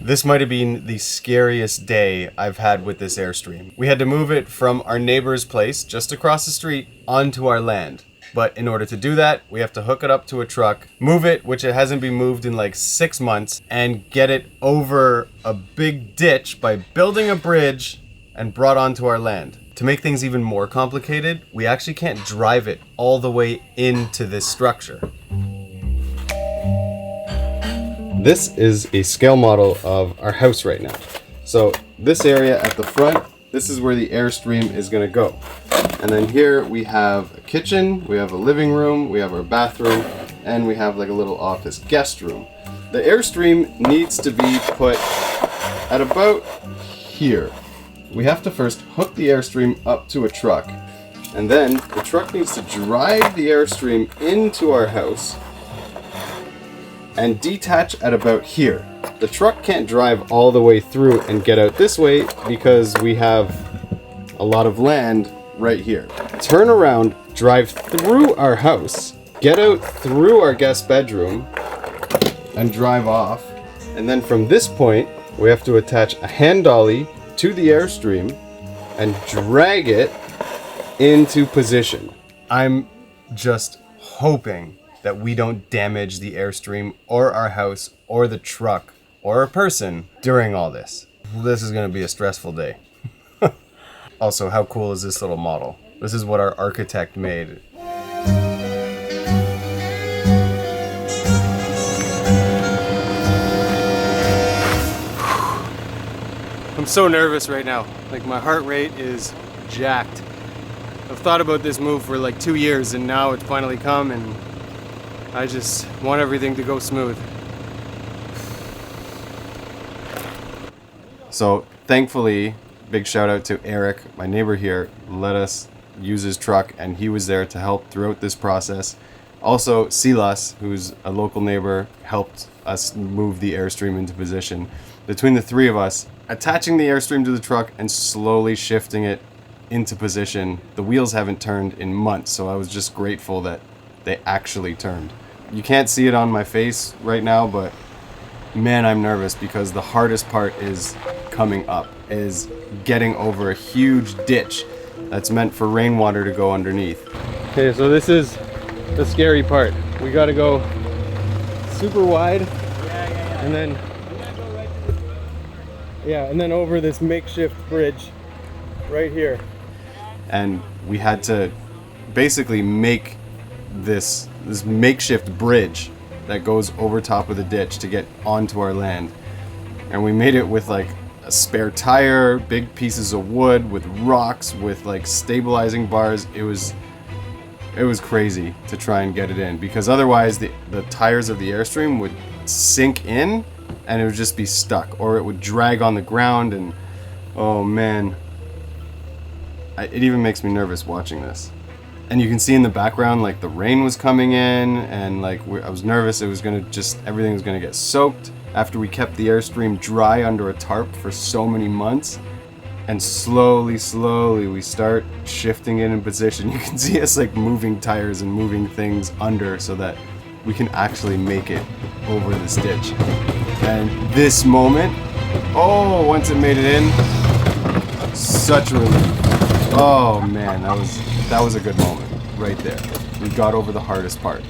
This might have been the scariest day I've had with this Airstream. We had to move it from our neighbor's place just across the street onto our land. But in order to do that, we have to hook it up to a truck, move it, which it hasn't been moved in like 6 months, and get it over a big ditch by building a bridge and brought onto our land. To make things even more complicated, we actually can't drive it all the way into this structure. This is a scale model of our house right now. So this area at the front, this is where the Airstream is going to go. And then here we have a kitchen, we have a living room, we have our bathroom, and we have like a little office guest room. The Airstream needs to be put at about here. We have to first hook the Airstream up to a truck, and then the truck needs to drive the Airstream into our house and detach at about here. The truck can't drive all the way through and get out this way because we have a lot of land right here. Turn around, drive through our house, get out through our guest bedroom, and drive off. And then from this point, we have to attach a hand dolly to the Airstream and drag it into position. I'm just hoping that we don't damage the Airstream or our house or the truck or a person during all this. This is gonna be a stressful day. Also, how cool is this little model? This is what our architect made. I'm so nervous right now. Like, my heart rate is jacked. I've thought about this move for like 2 years, and now it's finally come, and I just want everything to go smooth. So thankfully, big shout out to Eric, my neighbor here, let us use his truck, and he was there to help throughout this process. Also, Silas, who's a local neighbor, helped us move the Airstream into position. Between the three of us, attaching the Airstream to the truck and slowly shifting it into position. The wheels haven't turned in months, so I was just grateful that they actually turned. You can't see it on my face right now, but man, I'm nervous because the hardest part is coming up, is getting over a huge ditch that's meant for rainwater to go underneath. Okay, so this is the scary part. We gotta go super wide, and then and then over this makeshift bridge right here. And we had to basically make this makeshift bridge that goes over top of the ditch to get onto our land. And we made it with like a spare tire, big pieces of wood, with rocks, with like stabilizing bars. It was crazy to try and get it in, because otherwise the tires of the Airstream would sink in and it would just be stuck, or it would drag on the ground, and oh man, it even makes me nervous watching this. And you can see in the background like the rain was coming in, and like I was nervous it was gonna everything was gonna get soaked after we kept the Airstream dry under a tarp for so many months. And slowly we start shifting it in position. You can see us like moving tires and moving things under so that we can actually make it over this ditch. And this moment, oh, once it made it in, such relief. Oh man, that was a good moment right there. We got over the hardest part.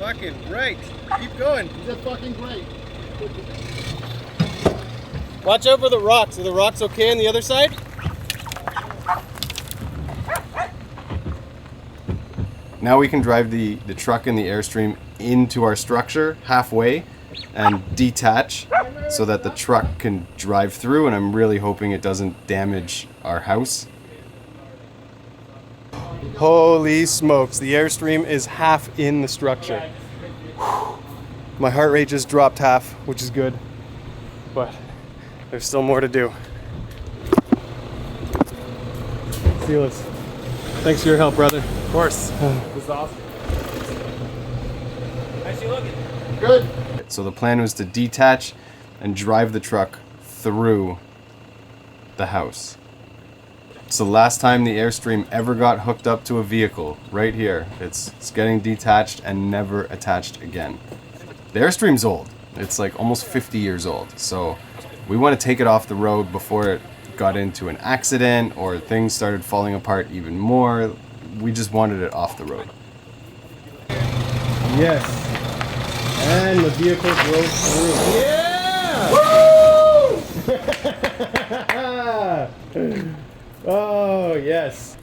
Fucking great. Keep going. Is that fucking great? Watch out for the rocks. Are the rocks okay on the other side? Now we can drive the truck and the Airstream into our structure halfway and detach so that the truck can drive through, and I'm really hoping it doesn't damage our house. Holy smokes, the Airstream is half in the structure. Whew. My heart rate just dropped half, which is good, but there's still more to do. Silas, thanks for your help, brother. Of course. This is awesome. How's she looking? Good. So the plan was to detach and drive the truck through the house. It's the last time the Airstream ever got hooked up to a vehicle, right here. It's getting detached and never attached again. The Airstream's old. It's like almost 50 years old. So we want to take it off the road before it got into an accident or things started falling apart even more. We just wanted it off the road. Yes. And the vehicle drove through. Yeah! Woo! Oh, yes.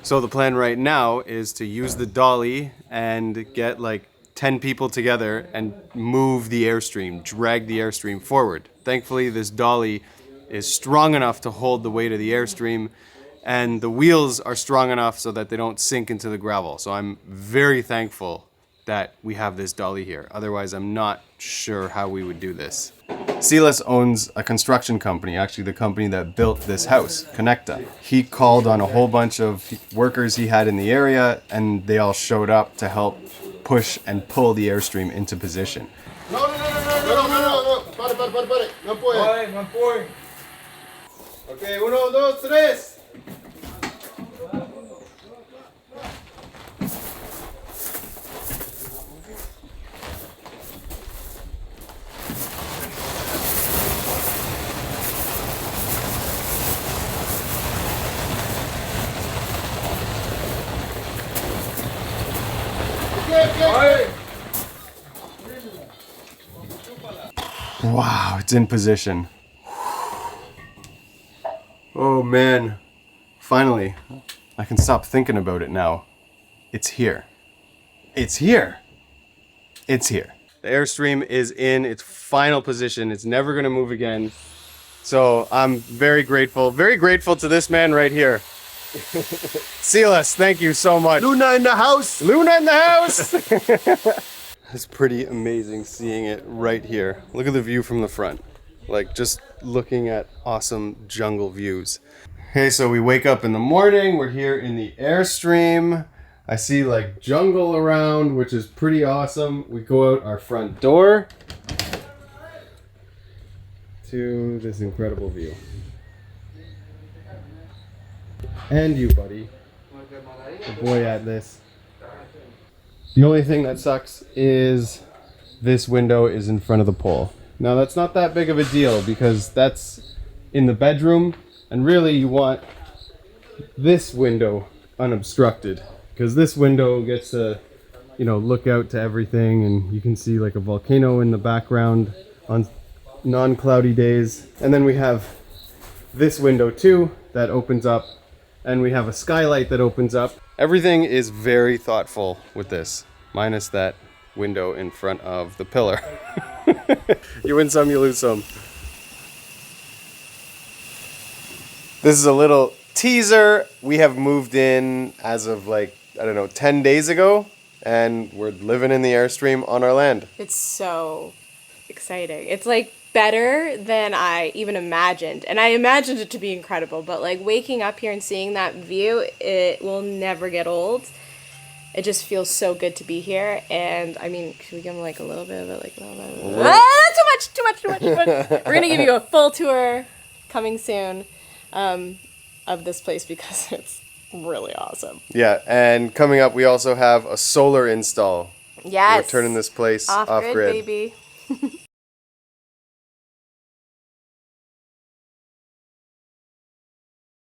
So the plan right now is to use the dolly and get like 10 people together and move the Airstream, drag the Airstream forward. Thankfully, this dolly is strong enough to hold the weight of the Airstream, and the wheels are strong enough so that they don't sink into the gravel. So I'm very thankful that we have this dolly here. Otherwise, I'm not sure how we would do this. Silas owns a construction company, actually the company that built this house, Connecta. He called on a whole bunch of workers he had in the area, and they all showed up to help push and pull the Airstream into position. No. Pare. No puede. Okay, 1, 2, 3. Wow, it's in position. Oh man, finally, I can stop thinking about it now. It's here. It's here. It's here. The Airstream is in its final position. It's never gonna move again. So I'm very grateful to this man right here. Silas, thank you so much. Luna in the house. Luna in the house! It's pretty amazing seeing it right here. Look at the view from the front. Like just looking at awesome jungle views. Okay, so we wake up in the morning. We're here in the Airstream. I see like jungle around, which is pretty awesome. We go out our front door to this incredible view. And you, buddy. The boy at this. The only thing that sucks is this window is in front of the pole. Now that's not that big of a deal because that's in the bedroom, and really you want this window unobstructed because this window gets to, you know, look out to everything, and you can see like a volcano in the background on non-cloudy days. And then we have this window too that opens up, and we have a skylight that opens up. Everything is very thoughtful with this, minus that window in front of the pillar. You win some, you lose some. This is a little teaser. We have moved in as of like, I don't know, 10 days ago, and we're living in the Airstream on our land. It's so exciting. It's like better than I even imagined. And I imagined it to be incredible, but like waking up here and seeing that view, it will never get old. It just feels so good to be here. And I mean, should we give them like a little bit of it? Like, too much. We're going to give you a full tour coming soon of this place because it's really awesome. Yeah, and coming up, we also have a solar install. Yes. We're turning this place off-grid. baby.